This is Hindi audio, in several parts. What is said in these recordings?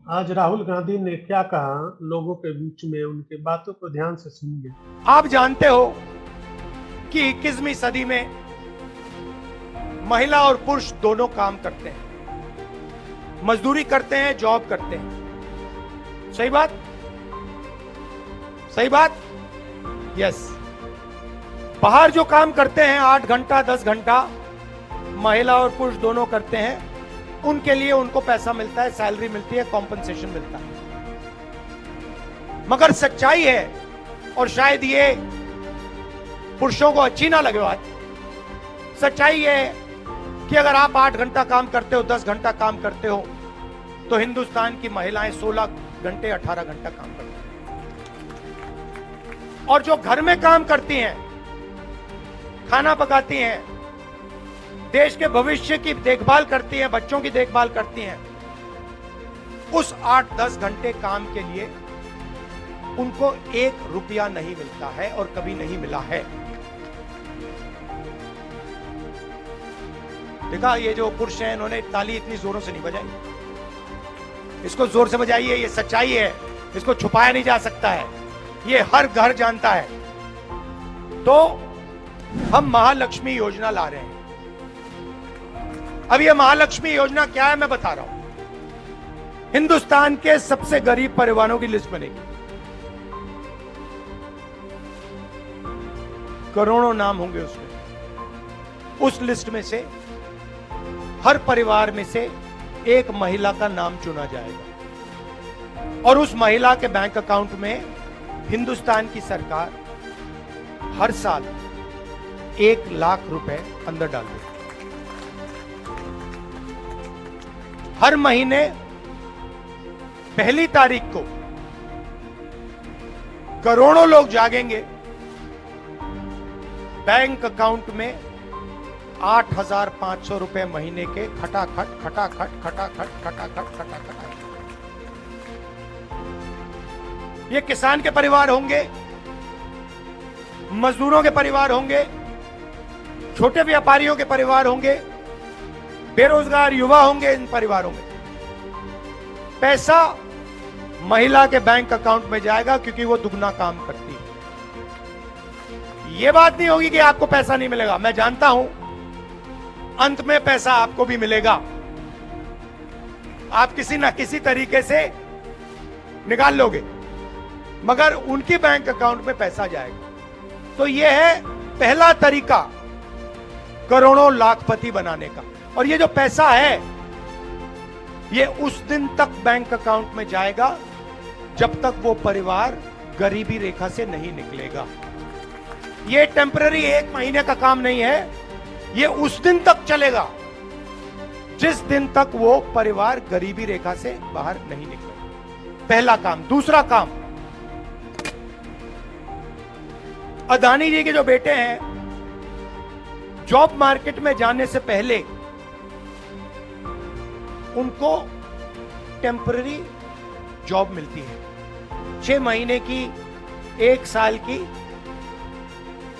आज राहुल गांधी ने क्या कहा, लोगों के बीच में उनकी बातों को ध्यान से सुनिए। आप जानते हो कि 21वीं सदी में महिला और पुरुष दोनों काम करते हैं, मजदूरी करते हैं, जॉब करते हैं। सही बात, सही बात। यस, बाहर जो काम करते हैं 8 घंटा 10 घंटा, महिला और पुरुष दोनों करते हैं। उनके लिए उनको पैसा मिलता है, सैलरी मिलती है, कॉम्पनसेशन मिलता है। मगर सच्चाई है, और शायद ये पुरुषों को अच्छी ना लगे बात, सच्चाई ये है कि अगर आप 8 घंटा काम करते हो, 10 घंटा काम करते हो, तो हिंदुस्तान की महिलाएं 16 घंटे 18 घंटा काम करती हैं। और जो घर में काम करती हैं, खाना पकाती हैं, देश के भविष्य की देखभाल करती हैं, बच्चों की देखभाल करती हैं, उस 8-10 घंटे काम के लिए उनको 1 रुपया नहीं मिलता है और कभी नहीं मिला है। देखा, ये जो पुरुष हैं, इन्होंने ताली इतनी जोरों से नहीं बजाई। इसको जोर से बजाइए, ये सच्चाई है, इसको छुपाया नहीं जा सकता है, ये हर घर जानता है। तो हम महालक्ष्मी योजना ला रहे हैं। अब ये महालक्ष्मी योजना क्या है, मैं बता रहा हूं। हिंदुस्तान के सबसे गरीब परिवारों की लिस्ट बनेगी, करोड़ों नाम होंगे उसमें। उस लिस्ट में से हर परिवार में से एक महिला का नाम चुना जाएगा, और उस महिला के बैंक अकाउंट में हिंदुस्तान की सरकार हर साल 1 लाख रुपए अंदर डाल देगी। हर महीने पहली तारीख को करोड़ों लोग जागेंगे, बैंक अकाउंट में 8,500 रुपए महीने के खटाखट खटाखट खटाखट खटाखट खटाखट। ये किसान के परिवार होंगे, मजदूरों के परिवार होंगे, छोटे व्यापारियों के परिवार होंगे, बेरोजगार युवा होंगे। इन परिवारों में पैसा महिला के बैंक अकाउंट में जाएगा, क्योंकि वो दुगना काम करती है। यह बात नहीं होगी कि आपको पैसा नहीं मिलेगा, मैं जानता हूं अंत में पैसा आपको भी मिलेगा, आप किसी ना किसी तरीके से निकाल लोगे, मगर उनके बैंक अकाउंट में पैसा जाएगा। तो यह है पहला तरीका करोड़ों लाखपति बनाने का। और ये जो पैसा है, ये उस दिन तक बैंक अकाउंट में जाएगा जब तक वो परिवार गरीबी रेखा से नहीं निकलेगा। ये टेम्पररी 1 महीने का काम नहीं है, ये उस दिन तक चलेगा जिस दिन तक वो परिवार गरीबी रेखा से बाहर नहीं निकलेगा। पहला काम। दूसरा काम, अदानी जी के जो बेटे हैं, जॉब मार्केट में जाने से पहले उनको टेम्पररी जॉब मिलती है, 6 महीने की, 1 साल की।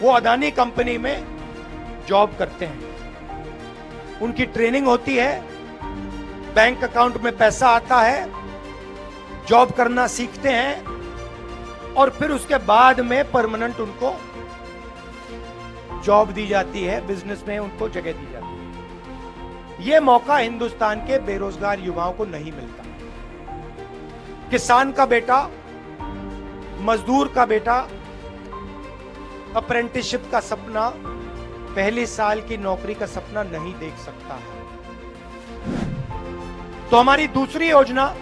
वो अदानी कंपनी में जॉब करते हैं, उनकी ट्रेनिंग होती है, बैंक अकाउंट में पैसा आता है, जॉब करना सीखते हैं, और फिर उसके बाद में परमानेंट उनको जॉब दी जाती है, बिजनेस में उनको जगह दी जाती है। यह मौका हिंदुस्तान के बेरोजगार युवाओं को नहीं मिलता। किसान का बेटा, मजदूर का बेटा अप्रेंटिसशिप का सपना, पहली साल की नौकरी का सपना नहीं देख सकता है। तो हमारी दूसरी योजना,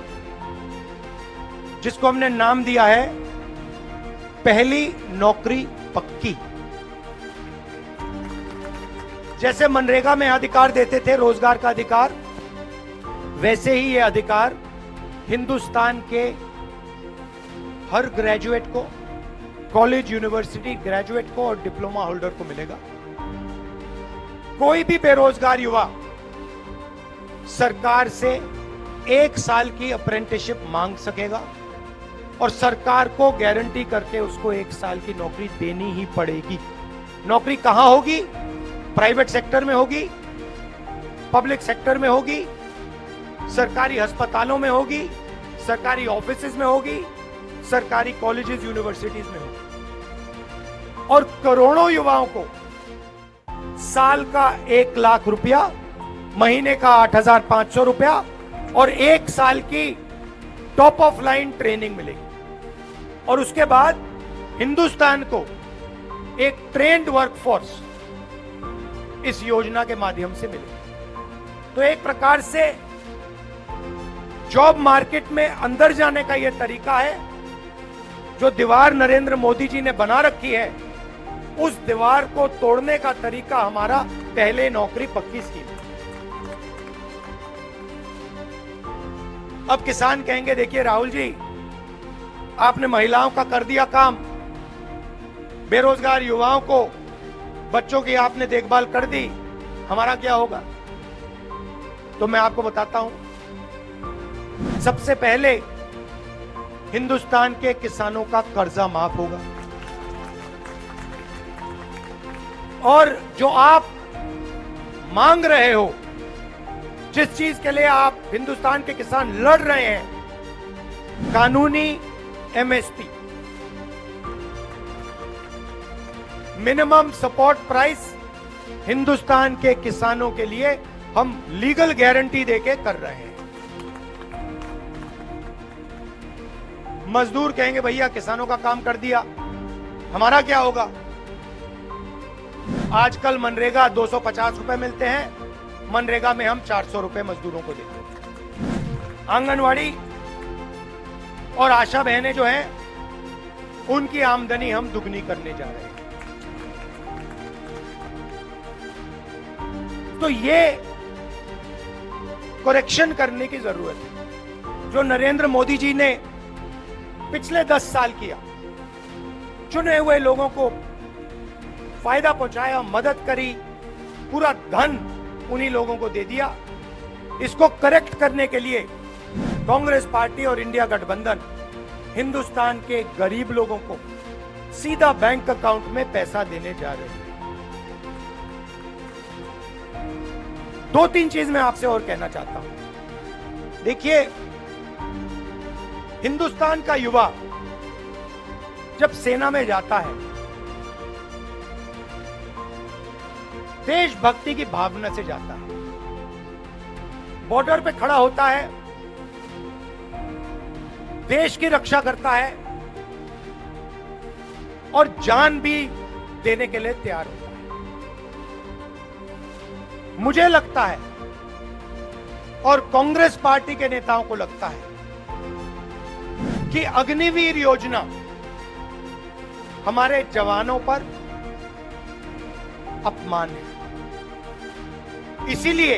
जिसको हमने नाम दिया है पहली नौकरी पक्की। जैसे मनरेगा में अधिकार देते थे, रोजगार का अधिकार, वैसे ही यह अधिकार हिंदुस्तान के हर ग्रेजुएट को, कॉलेज यूनिवर्सिटी ग्रेजुएट को और डिप्लोमा होल्डर को मिलेगा। कोई भी बेरोजगार युवा सरकार से 1 साल की अप्रेंटिसशिप मांग सकेगा, और सरकार को गारंटी करके उसको 1 साल की नौकरी देनी ही पड़ेगी। नौकरी कहां होगी? प्राइवेट सेक्टर में होगी, पब्लिक सेक्टर में होगी, सरकारी अस्पतालों में होगी, सरकारी ऑफिसेज में होगी, सरकारी कॉलेजेस यूनिवर्सिटीज में होगी, और करोड़ों युवाओं को साल का 1 लाख रुपया, महीने का 8,500 रुपया और 1 साल की टॉप ऑफ लाइन ट्रेनिंग मिलेगी। और उसके बाद हिंदुस्तान को एक ट्रेंड वर्कफोर्स इस योजना के माध्यम से मिलेगी। तो एक प्रकार से जॉब मार्केट में अंदर जाने का यह तरीका है। जो दीवार नरेंद्र मोदी जी ने बना रखी है, उस दीवार को तोड़ने का तरीका हमारा पहले नौकरी पक्की स्कीम। अब किसान कहेंगे, देखिए राहुल जी, आपने महिलाओं का कर दिया काम, बेरोजगार युवाओं को, बच्चों की आपने देखभाल कर दी, हमारा क्या होगा? तो मैं आपको बताता हूं। सबसे पहले हिंदुस्तान के किसानों का कर्जा माफ होगा, और जो आप मांग रहे हो, जिस चीज के लिए आप हिंदुस्तान के किसान लड़ रहे हैं, कानूनी MSP, minimum support price, Hindustan के किसानों के लिए हम लीगल गारंटी देके कर रहे हैं। मजदूर कहेंगे, भैया किसानों का काम कर दिया, हमारा क्या होगा? आजकल मनरेगा 250 रुपए मिलते हैं, मनरेगा में हम 400 रुपए मजदूरों को देते हैं। आंगनवाड़ी और आशा बहनें जो हैं, उनकी आमदनी हम दुगनी करने जा रहे हैं। तो ये करेक्शन करने की जरूरत है। जो नरेंद्र मोदी जी ने पिछले 10 साल किया, चुने हुए लोगों को फायदा पहुंचाया, मदद करी, पूरा धन उन्हीं लोगों को दे दिया। इसको करेक्ट करने के लिए कांग्रेस पार्टी और इंडिया गठबंधन हिंदुस्तान के गरीब लोगों को सीधा बैंक अकाउंट में पैसा देने जा रहे हैं। 2-3 चीज मैं आपसे और कहना चाहता हूं। देखिए, हिंदुस्तान का युवा जब सेना में जाता है, देशभक्ति की भावना से जाता है, बॉर्डर पे खड़ा होता है, देश की रक्षा करता है और जान भी देने के लिए तैयार होता है। मुझे लगता है और कांग्रेस पार्टी के नेताओं को लगता है कि अग्निवीर योजना हमारे जवानों पर अपमान है। इसीलिए